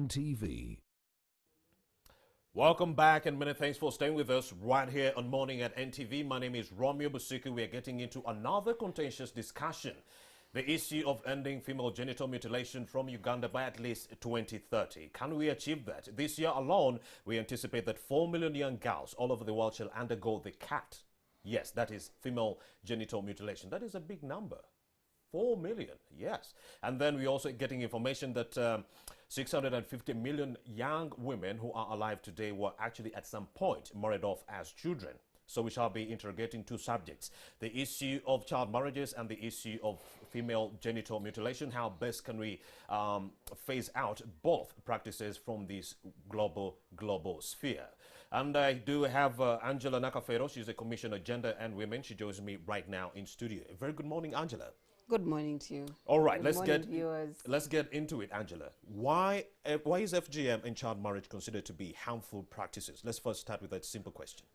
NTV. Welcome back and many thanks for staying with us right here on Morning at NTV. My name is Romeo Busiku. We are getting into another contentious discussion. The issue of ending female genital mutilation from Uganda by at least 2030. Can we achieve that? This year alone, we anticipate that 4 million young girls all over the world shall undergo the CAT. Yes, that is female genital mutilation. That is a big number. 4 million, yes. And then we're also getting information that 650 million young women who are alive today were actually at some point married off as children. So we shall be interrogating two subjects: the issue of child marriages and the issue of female genital mutilation. How best can we phase out both practices from this global sphere? And I do have Angela Nakafero. She's a Commissioner of Gender and Women. She joins me right now in studio. Very good morning, Angela. Good morning to you. All right, let's get into it, Angela. Why is FGM and child marriage considered to be harmful practices? Let's first start with that simple question.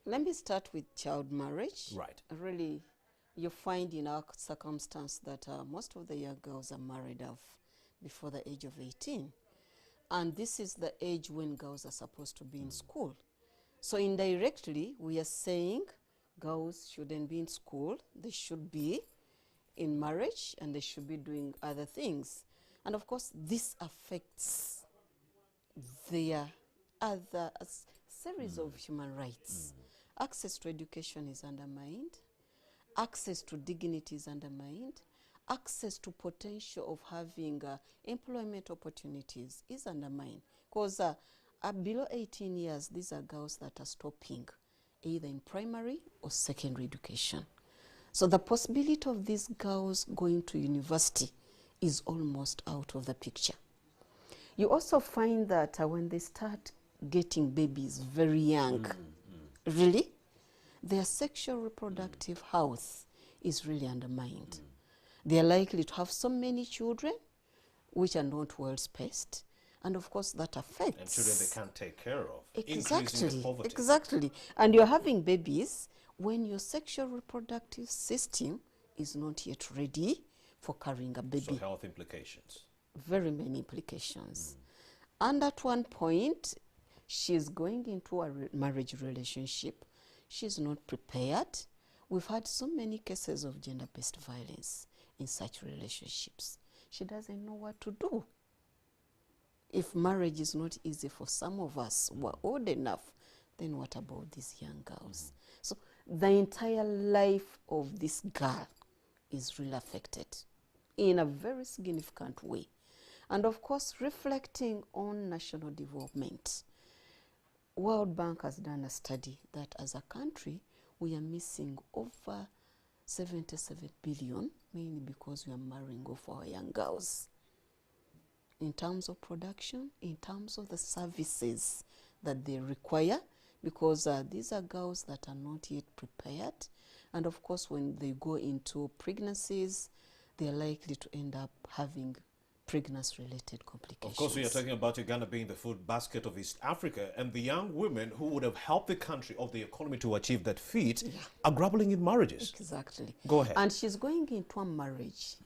Let me start with child marriage. Right. Really, you find in our circumstance that most of the young girls are married off before the age of 18. And this is the age when girls are supposed to be in school. So indirectly, we are saying girls shouldn't be in school. They should be in marriage and they should be doing other things. And of course, this affects their other series of human rights. Access to education is undermined. Access to dignity is undermined. Access to potential of having employment opportunities is undermined. Because below 18 years, these are girls that are stopping either in primary or secondary education. So the possibility of these girls going to university is almost out of the picture. You also find that when they start getting babies very young, really, their sexual reproductive health is really undermined. They are likely to have so many children which are not well spaced. And of course that affects. And children they can't take care of. Exactly. Increasing the poverty. Exactly. And you're having babies when your sexual reproductive system is not yet ready for carrying a baby. So health implications. Very many implications. And at one point, she's going into a marriage relationship. She's not prepared. We've had so many cases of gender-based violence in such relationships. She doesn't know what to do. If marriage is not easy for some of us who are old enough, then what about these young girls? So the entire life of this girl is really affected in a very significant way. And of course, reflecting on national development, World Bank has done a study that as a country, we are missing over 77 billion, mainly because we are marrying off our young girls. In terms of production, in terms of the services that they require, because these are girls that are not yet prepared. And of course, when they go into pregnancies, they are likely to end up having pregnancy-related complications. Of course, we are talking about Uganda being the food basket of East Africa, and the young women who would have helped the country or the economy to achieve that feat are grappling in marriages. Exactly. Go ahead. And she's going into a marriage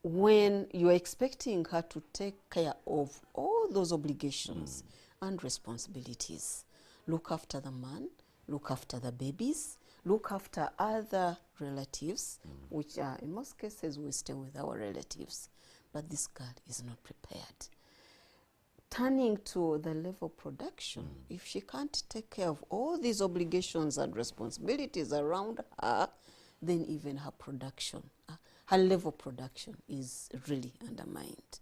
when you're expecting her to take care of all those obligations and responsibilities. Look after the man, look after the babies, look after other relatives, which are, in most cases, we stay with our relatives. But this girl is not prepared. Turning to the level of production, if she can't take care of all these obligations and responsibilities around her, then even her production, her level of production is really undermined.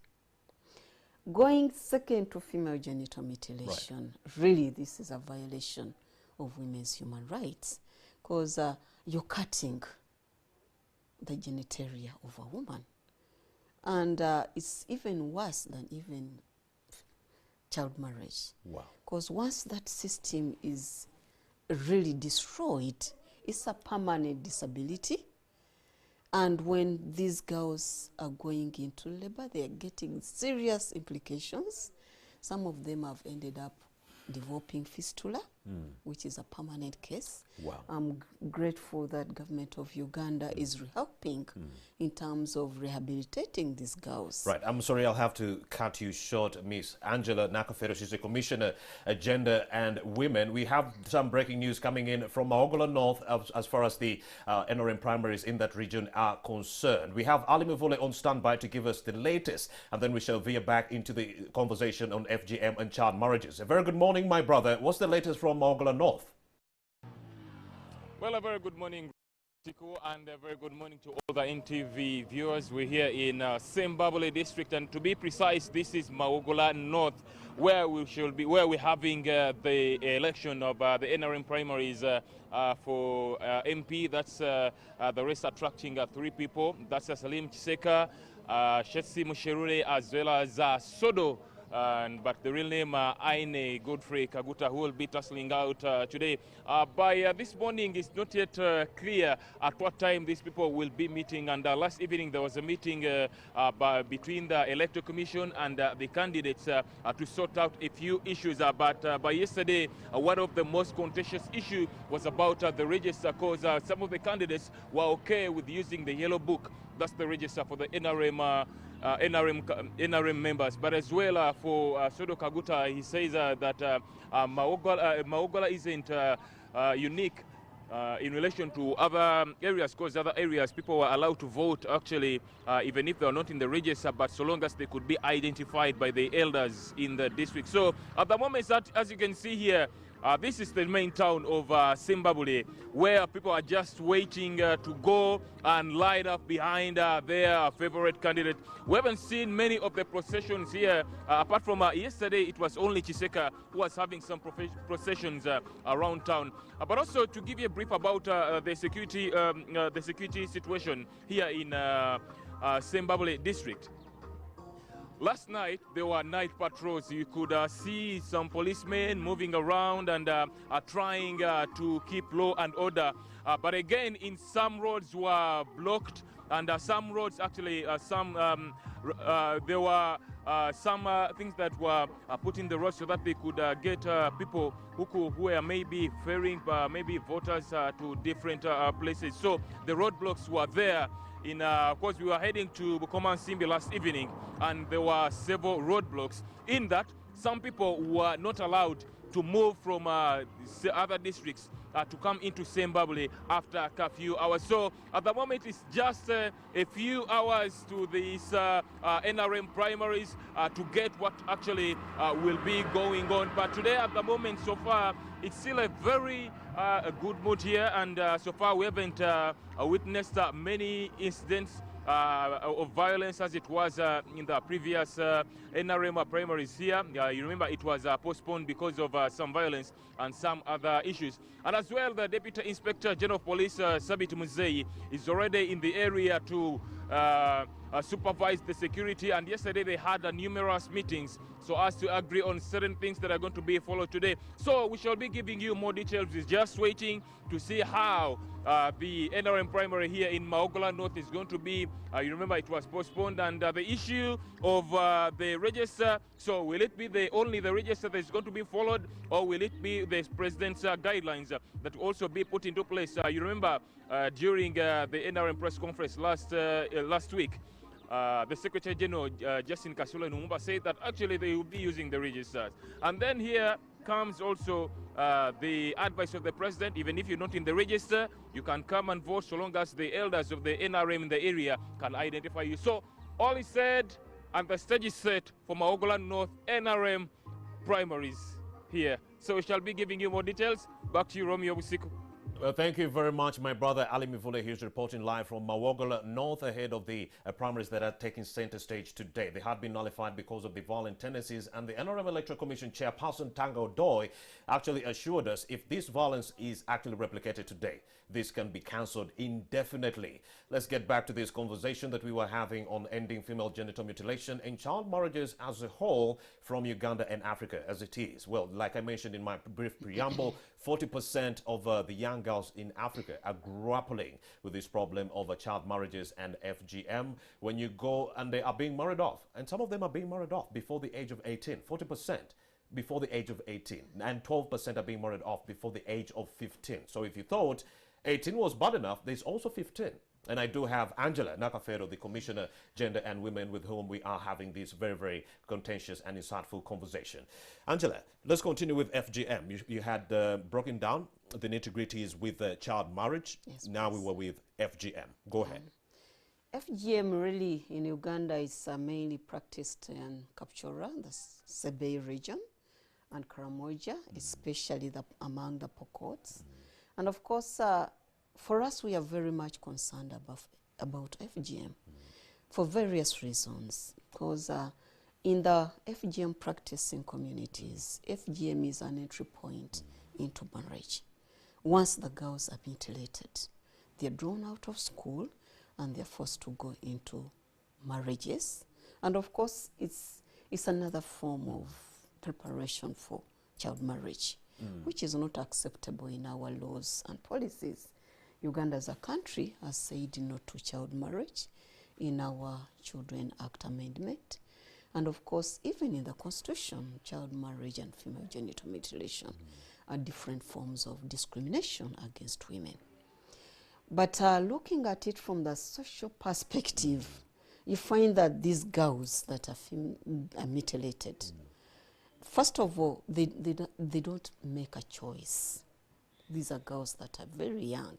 Going second to female genital mutilation, really this is a violation of women's human rights, because you're cutting the genitalia of a woman. And it's even worse than even child marriage. Wow. Because once that system is really destroyed, it's a permanent disability. And when these girls are going into labor, they are getting serious implications. Some of them have ended up developing fistula. which is a permanent case. Wow. I'm grateful that government of Uganda is helping in terms of rehabilitating these girls. Right. I'm sorry, I'll have to cut you short, Miss Angela Nakafero. She's a Commissioner, Gender and Women. We have some breaking news coming in from Maogola North as far as the NRM primaries in that region are concerned. We have Ali Mvule on standby to give us the latest, and then we shall veer back into the conversation on FGM and child marriages. A very good morning, my brother. What's the latest from Maogola North? Well, a very good morning, Tiku, and a very good morning to all the NTV viewers. We're here in Sembabule district, and to be precise, this is Maogola North, where we're having the election of the NRM primaries for MP. That's the race attracting 3 people. That's Salim Chiseka, Shetsi Musherure, as well as Sodo. But the real name, Aine Godfrey Kaguta, who will be tussling out today. By this morning, it's not yet clear at what time these people will be meeting. And last evening, there was a meeting between the Electoral Commission and the candidates to sort out a few issues. But by yesterday, one of the most contentious issues was about the register, because some of the candidates were okay with using the yellow book. That's the register for the NRM NRM members, but as well for Sodo Kaguta, he says that Maogola isn't unique in relation to other areas, because other areas people were allowed to vote actually, even if they are not in the register, but so long as they could be identified by the elders in the district. So at the moment, as you can see here, this is the main town of Sembabule, where people are just waiting to go and line up behind their favorite candidate. We haven't seen many of the processions here. Apart from yesterday, it was only Chiseka who was having some processions around town. But also to give you a brief about the security situation here in Sembabule district. Last night, there were night patrols. You could see some policemen moving around and trying to keep law and order. But again, in some roads were blocked, and some roads actually, there were some things that were put in the road so that they could get people who were maybe ferrying maybe voters to different places. So the roadblocks were there. Of course, we were heading to Bukoma Simbi last evening, and there were several roadblocks. In that, some people were not allowed to move from other districts to come into Sembabule after curfew hours. So at the moment, it's just a few hours to these NRM primaries to get what actually will be going on. But today, at the moment, so far, it's still a very good mood here, and so far we haven't witnessed many incidents of violence as it was in the previous NRM primaries here. You remember it was postponed because of some violence and some other issues. And as well, the Deputy Inspector General of Police, Sabit Muzei, is already in the area to supervise the security, and yesterday they had numerous meetings so as to agree on certain things that are going to be followed today. So we shall be giving you more details. We're just waiting to see how the NRM primary here in Maogola North is going to be. You remember it was postponed, and the issue of the register, so will it be only the register that is going to be followed, or will it be the president's guidelines that will also be put into place? You remember during the NRM press conference last week, the Secretary General, Justin Kasula Numumba, said that actually they will be using the registers. And then here comes also the advice of the president: even if you're not in the register, you can come and vote so long as the elders of the NRM in the area can identify you. So all is said, and the stage is set for Maogola North NRM primaries here. So we shall be giving you more details. Back to you, Romeo Busiku. Well, thank you very much, my brother Ali Mvule. He's reporting live from Maogola North ahead of the primaries that are taking center stage today. They had been nullified because of the violent tendencies, and the NRM Electoral Commission Chairperson Tango Doi actually assured us if this violence is actually replicated today, this can be cancelled indefinitely. Let's get back to this conversation that we were having on ending female genital mutilation and child marriages as a whole from Uganda and Africa as it is. Well, like I mentioned in my brief preamble, 40% of the young girls in Africa are grappling with this problem of child marriages and FGM. When you go and they are being married off, and some of them are being married off before the age of 18, 40%. before the age of 18, and 12% are being married off before the age of 15. So if you thought 18 was bad enough, there's also 15. And I do have Angela Nakafero, the Commissioner, Gender and Women, with whom we are having this very, very contentious and insightful conversation. Angela, let's continue with FGM. You had broken down the nitty-gritties with child marriage. Yes, now please. we were with FGM. Go ahead. FGM really in Uganda is mainly practiced in Kapchorwa, the Sebei region, and Karamoja, especially among the Pokots. And of course, for us, we are very much concerned about FGM for various reasons. Because in the FGM practicing communities, FGM is an entry point into marriage. Once the girls are mutilated, they're drawn out of school and they're forced to go into marriages. And of course, it's another form of preparation for child marriage, which is not acceptable in our laws and policies. Uganda as a country has said no to child marriage in our Children Act Amendment. And of course, even in the Constitution, child marriage and female genital mutilation are different forms of discrimination against women. But looking at it from the social perspective, you find that these girls that are mutilated, first of all, they don't make a choice. These are girls that are very young,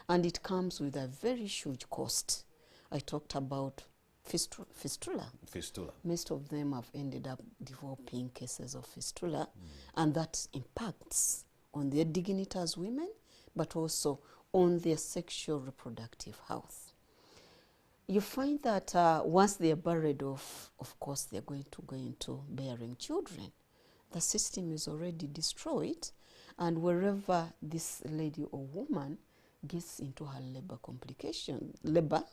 and it comes with a very huge cost. I talked about fistula. Fistula. Most of them have ended up developing cases of fistula, and that impacts on their dignity as women, but also on their sexual reproductive health. You find that once they are buried off, of course, they're going to go into bearing children. The system is already destroyed, and wherever this lady or woman gets into her labor,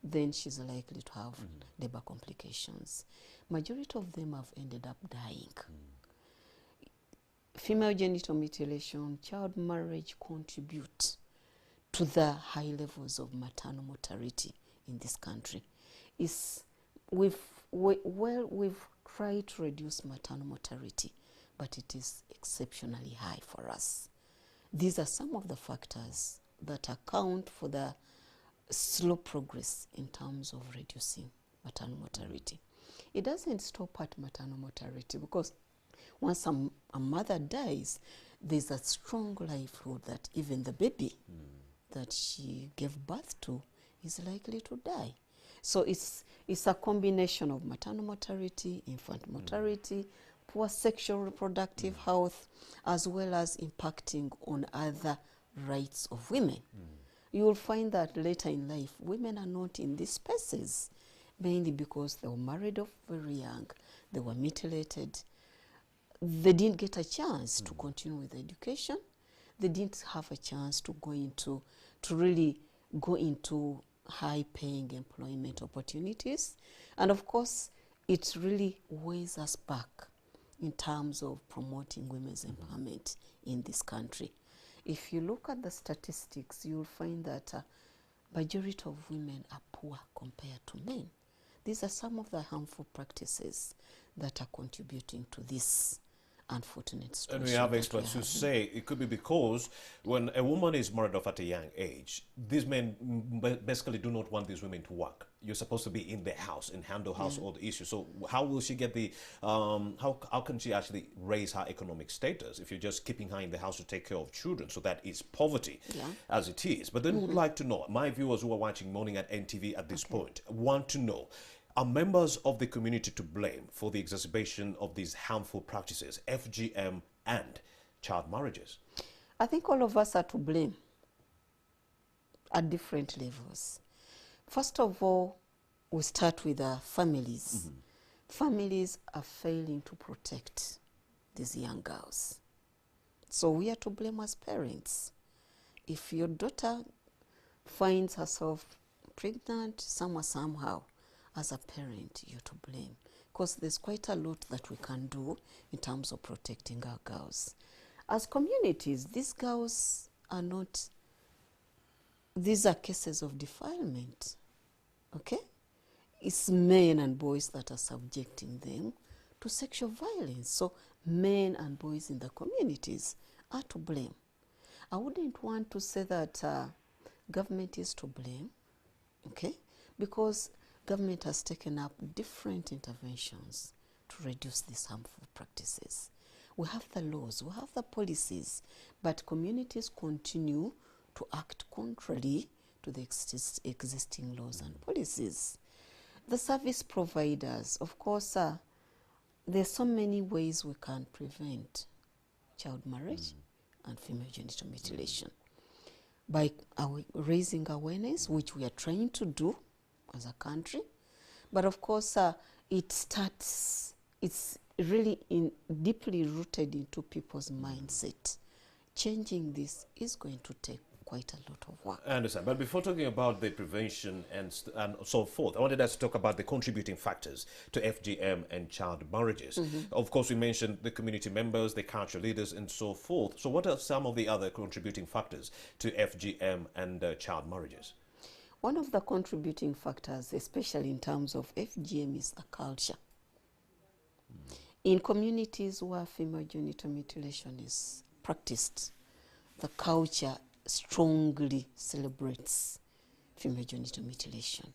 then she's likely to have labor complications. Majority of them have ended up dying. Female genital mutilation, child marriage contribute to the high levels of maternal mortality in this country. We've tried to reduce maternal mortality, but it is exceptionally high for us. These are some of the factors that account for the slow progress in terms of reducing maternal mortality. It doesn't stop at maternal mortality, because once a mother dies, there's a strong likelihood that even the baby that she gave birth to is likely to die. So it's a combination of maternal mortality, infant mortality, poor sexual reproductive health, as well as impacting on other rights of women. You will find that later in life, women are not in these spaces, mainly because they were married off very young, they were mutilated, they didn't get a chance to continue with education, they didn't have a chance to really go into high-paying employment opportunities. And of course, it really weighs us back in terms of promoting women's empowerment in this country. If you look at the statistics, you'll find that majority of women are poor compared to men. These are some of the harmful practices that are contributing to this unfortunate situation. And we have experts who say it could be because when a woman is married off at a young age, these men basically do not want these women to work. You're supposed to be in the house and handle household issues. So how will she get the, how can she actually raise her economic status if you're just keeping her in the house to take care of children? So that is poverty as it is. But then we would like to know, my viewers who are watching Morning at NTV at this point want to know, are members of the community to blame for the exacerbation of these harmful practices, FGM and child marriages? I think all of us are to blame at different levels. First of all, we start with our families. Families are failing to protect these young girls. So we are to blame as parents. If your daughter finds herself pregnant somehow, as a parent, you're to blame, because there's quite a lot that we can do in terms of protecting our girls. As communities, these girls are not, these are cases of defilement, okay? It's men and boys that are subjecting them to sexual violence. So men and boys in the communities are to blame. I wouldn't want to say that government is to blame, okay? Because government has taken up different interventions to reduce these harmful practices. We have the laws, we have the policies, but communities continue to act contrary to the existing laws and policies. The service providers, of course, there's so many ways we can prevent child marriage and female genital mutilation. By raising awareness, which we are trying to do as a country, but of course it's really deeply rooted into people's mindset. Changing this is going to take quite a lot of work. I understand. But before talking about the prevention and so forth, I wanted us to talk about the contributing factors to FGM and child marriages. Of course, we mentioned the community members, the cultural leaders, and so forth. So what are some of the other contributing factors to FGM and child marriages? One of the contributing factors, especially in terms of FGM, is the culture. In communities where female genital mutilation is practiced, the culture strongly celebrates female genital mutilation.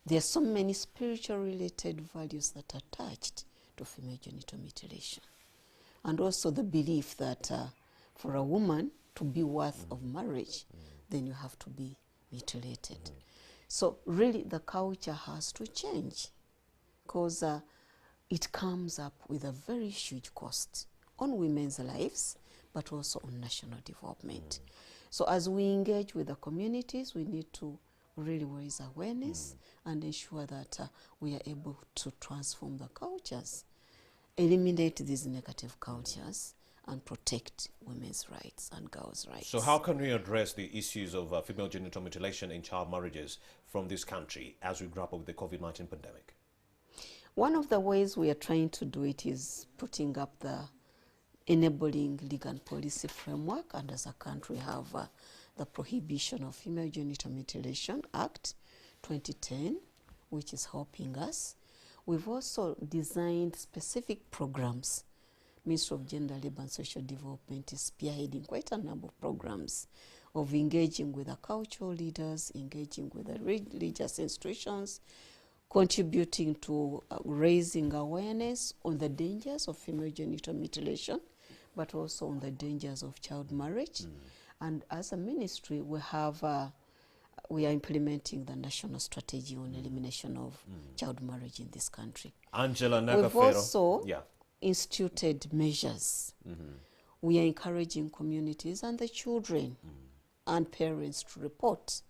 There are so many spiritual related values that are attached to female genital mutilation. And also the belief that for a woman to be worth of marriage, then you have to be mutilated. So really the culture has to change, because it comes up with a very huge cost on women's lives, but also on national development. So as we engage with the communities, we need to really raise awareness and ensure that we are able to transform the cultures, eliminate these negative cultures, and protect women's rights and girls' rights. So how can we address the issues of female genital mutilation and child marriages from this country as we grapple with the COVID-19 pandemic? One of the ways we are trying to do it is putting up the enabling legal and policy framework, and as a country we have the Prohibition of Female Genital Mutilation Act 2010, which is helping us. We've also designed specific programs. Ministry of Gender, Labour and Social Development is spearheading quite a number of programs of engaging with the cultural leaders, engaging with the religious institutions, contributing to raising awareness on the dangers of female genital mutilation, but also on the dangers of child marriage. And as a ministry, we are implementing the national strategy on elimination of child marriage in this country. Angela Nakafero. We've also instituted measures. We are encouraging communities and the children and parents to report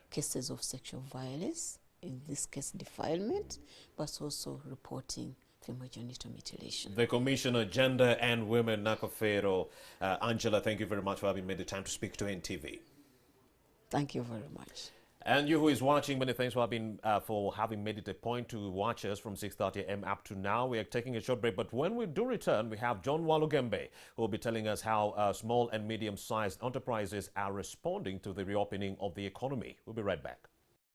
cases of sexual violence, in this case defilement, but also reporting female genital mutilation. The Commissioner, Gender and Women, Nakafero. Angela, thank you very much for having made the time to speak to NTV. Thank you very much. And you who is watching, many thanks for having made it a point to watch us from 6:30 a.m. up to now. We are taking a short break, but when we do return, we have John Walugembe, who will be telling us how small and medium-sized enterprises are responding to the reopening of the economy. We'll be right back.